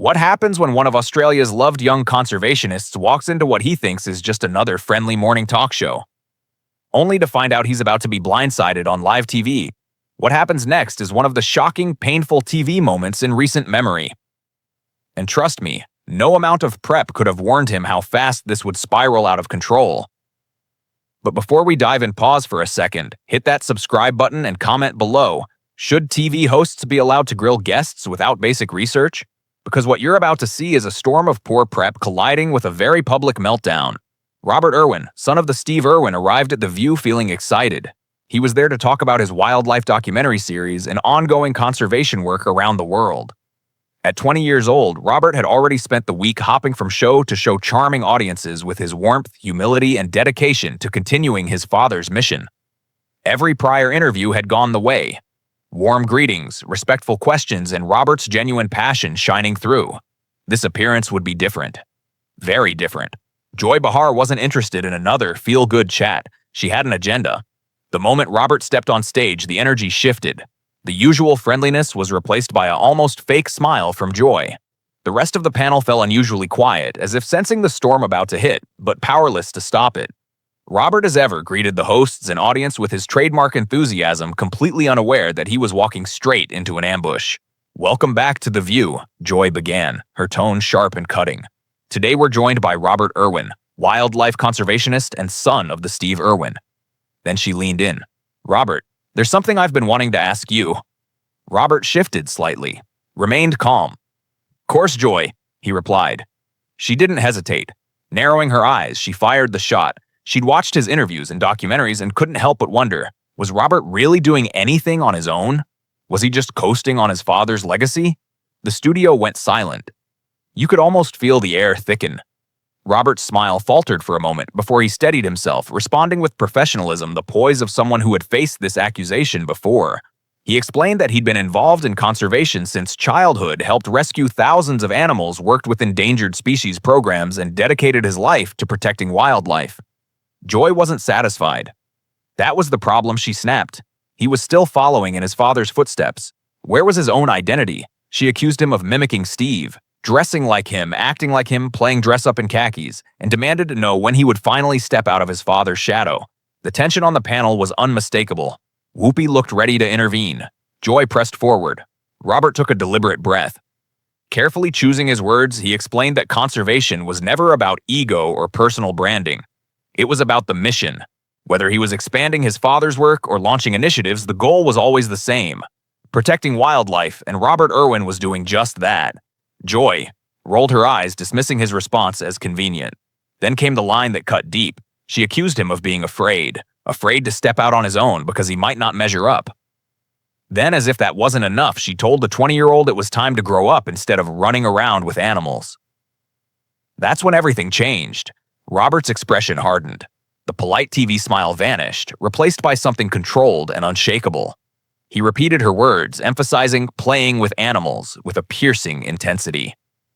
What happens when one of Australia's loved young conservationists walks into what he thinks is just another friendly morning talk show, only to find out he's about to be blindsided on live TV? What happens next is one of the shocking, painful TV moments in recent memory. And trust me, no amount of prep could have warned him how fast this would spiral out of control. But before we dive in, pause for a second, hit that subscribe button and comment below. Should TV hosts be allowed to grill guests without basic research? Because what you're about to see is a storm of poor prep colliding with a very public meltdown. Robert Irwin, son of the Steve Irwin, arrived at The View feeling excited. He was there to talk about his wildlife documentary series and ongoing conservation work around the world. At 20 years old, Robert had already spent the week hopping from show to show, charming audiences with his warmth, humility, and dedication to continuing his father's mission. Every prior interview had gone the way. Warm greetings, respectful questions, and Robert's genuine passion shining through. This appearance would be different. Very different. Joy Behar wasn't interested in another feel-good chat. She had an agenda. The moment Robert stepped on stage, the energy shifted. The usual friendliness was replaced by an almost fake smile from Joy. The rest of the panel fell unusually quiet, as if sensing the storm about to hit, but powerless to stop it. Robert, as ever, greeted the hosts and audience with his trademark enthusiasm, completely unaware that he was walking straight into an ambush. "Welcome back to The View," Joy began, her tone sharp and cutting. "Today we're joined by Robert Irwin, wildlife conservationist and son of the Steve Irwin." Then she leaned in. "Robert, there's something I've been wanting to ask you." Robert shifted slightly, remained calm. "Course, Joy," he replied. She didn't hesitate. Narrowing her eyes, she fired the shot. She'd watched his interviews and documentaries and couldn't help but wonder, was Robert really doing anything on his own? Was he just coasting on his father's legacy? The studio went silent. You could almost feel the air thicken. Robert's smile faltered for a moment before he steadied himself, responding with professionalism, the poise of someone who had faced this accusation before. He explained that he'd been involved in conservation since childhood, helped rescue thousands of animals, worked with endangered species programs, and dedicated his life to protecting wildlife. Joy wasn't satisfied. That was the problem, she snapped. He was still following in his father's footsteps. Where was his own identity? She accused him of mimicking Steve, dressing like him, acting like him, playing dress-up in khakis, and demanded to know when he would finally step out of his father's shadow. The tension on the panel was unmistakable. Whoopi looked ready to intervene. Joy pressed forward. Robert took a deliberate breath. Carefully choosing his words, he explained that conservation was never about ego or personal branding. It was about the mission. Whether he was expanding his father's work or launching initiatives, the goal was always the same: protecting wildlife, and Robert Irwin was doing just that. Joy rolled her eyes, dismissing his response as convenient. Then came the line that cut deep. She accused him of being afraid to step out on his own because he might not measure up. Then, as if that wasn't enough, she told the 20-year-old it was time to grow up instead of running around with animals. That's when everything changed. Robert's expression hardened. The polite TV smile vanished, replaced by something controlled and unshakable. He repeated her words, emphasizing playing with animals with a piercing intensity.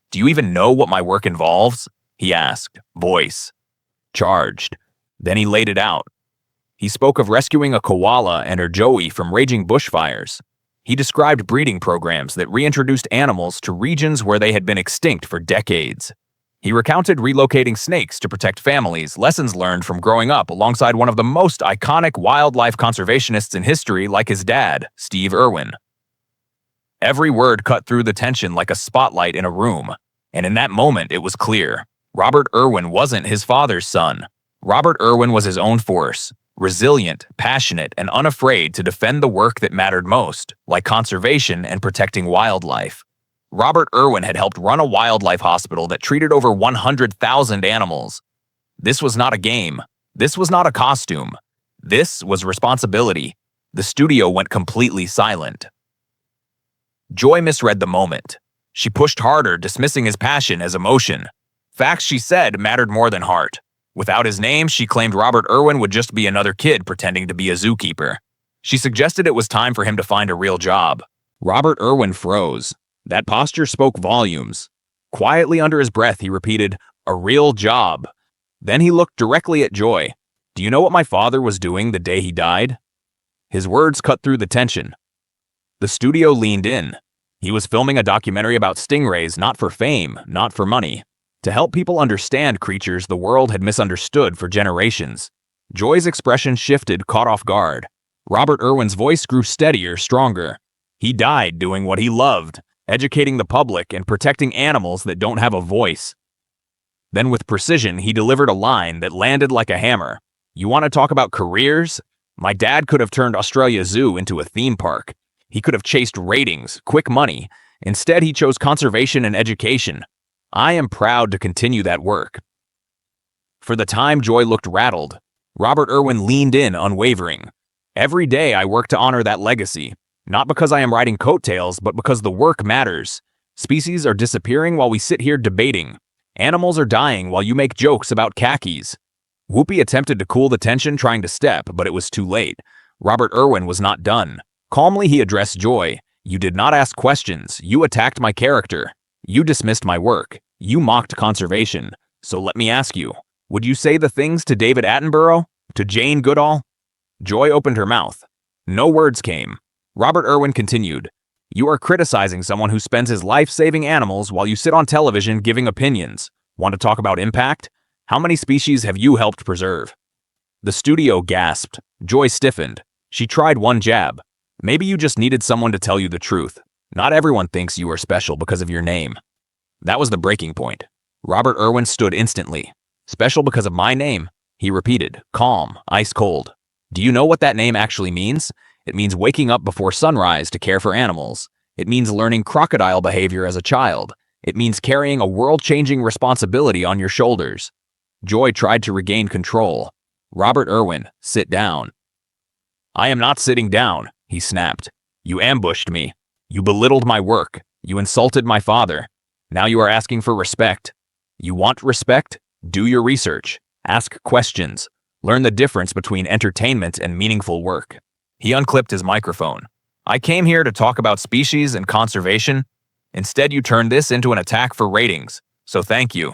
"Do you even know what my work involves?" he asked, voice charged. Then he laid it out. He spoke of rescuing a koala and her joey from raging bushfires. He described breeding programs that reintroduced animals to regions where they had been extinct for decades. He recounted relocating snakes to protect families, lessons learned from growing up alongside one of the most iconic wildlife conservationists in history, like his dad, Steve Irwin. Every word cut through the tension like a spotlight in a room, and in that moment it was clear. Robert Irwin wasn't his father's son. Robert Irwin was his own force, resilient, passionate, and unafraid to defend the work that mattered most, like conservation and protecting wildlife. Robert Irwin had helped run a wildlife hospital that treated over 100,000 animals. This was not a game. This was not a costume. This was responsibility. The studio went completely silent. Joy misread the moment. She pushed harder, dismissing his passion as emotion. Facts, she said, mattered more than heart. Without his name, she claimed Robert Irwin would just be another kid pretending to be a zookeeper. She suggested it was time for him to find a real job. Robert Irwin froze. That posture spoke volumes. Quietly under his breath, he repeated, "A real job." Then he looked directly at Joy. "Do you know what my father was doing the day he died?" His words cut through the tension. The studio leaned in. He was filming a documentary about stingrays, not for fame, not for money, to help people understand creatures the world had misunderstood for generations. Joy's expression shifted, caught off guard. Robert Irwin's voice grew steadier, stronger. He died doing what he loved, educating the public and protecting animals that don't have a voice. Then with precision, he delivered a line that landed like a hammer. You want to talk about careers? My dad could have turned Australia Zoo into a theme park. He could have chased ratings, quick money. Instead, he chose conservation and education. I am proud to continue that work. For the time, Joy looked rattled. Robert Irwin leaned in, unwavering. Every day I work to honor that legacy, not because I am riding coattails, but because the work matters. Species are disappearing while we sit here debating. Animals are dying while you make jokes about khakis. Whoopi attempted to cool the tension, trying to step, but it was too late. Robert Irwin was not done. Calmly, he addressed Joy. You did not ask questions. You attacked my character. You dismissed my work. You mocked conservation. So let me ask you, would you say the things to David Attenborough? To Jane Goodall? Joy opened her mouth. No words came. Robert Irwin continued. You are criticizing someone who spends his life saving animals while you sit on television giving opinions. Want to talk about impact? How many species have you helped preserve? The studio gasped. Joy stiffened. She tried one jab. Maybe you just needed someone to tell you the truth. Not everyone thinks you are special because of your name. That was the breaking point. Robert Irwin stood instantly. Special because of my name? He repeated, calm, ice cold. Do you know what that name actually means? It means waking up before sunrise to care for animals. It means learning crocodile behavior as a child. It means carrying a world-changing responsibility on your shoulders. Joy tried to regain control. Robert Irwin, sit down. I am not sitting down, he snapped. You ambushed me. You belittled my work. You insulted my father. Now you are asking for respect. You want respect? Do your research. Ask questions. Learn the difference between entertainment and meaningful work. He unclipped his microphone. I came here to talk about species and conservation. Instead, you turned this into an attack for ratings. So thank you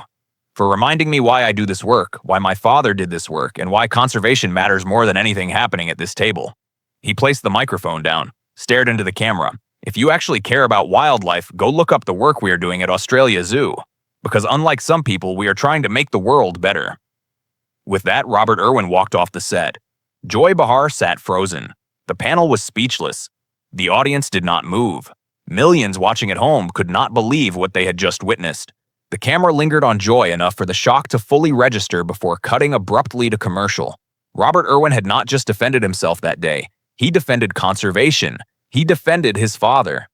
for reminding me why I do this work, why my father did this work, and why conservation matters more than anything happening at this table. He placed the microphone down, stared into the camera. If you actually care about wildlife, go look up the work we are doing at Australia Zoo. Because unlike some people, we are trying to make the world better. With that, Robert Irwin walked off the set. Joy Behar sat frozen. The panel was speechless. The audience did not move. Millions watching at home could not believe what they had just witnessed. The camera lingered on Joy enough for the shock to fully register before cutting abruptly to commercial. Robert Irwin had not just defended himself that day. He defended conservation. He defended his father.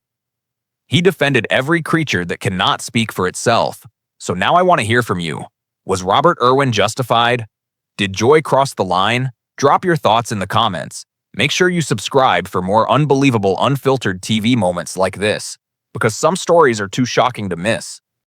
He defended every creature that cannot speak for itself. So now I want to hear from you. Was Robert Irwin justified? Did Joy cross the line? Drop your thoughts in the comments. Make sure you subscribe for more unbelievable, unfiltered TV moments like this, because some stories are too shocking to miss.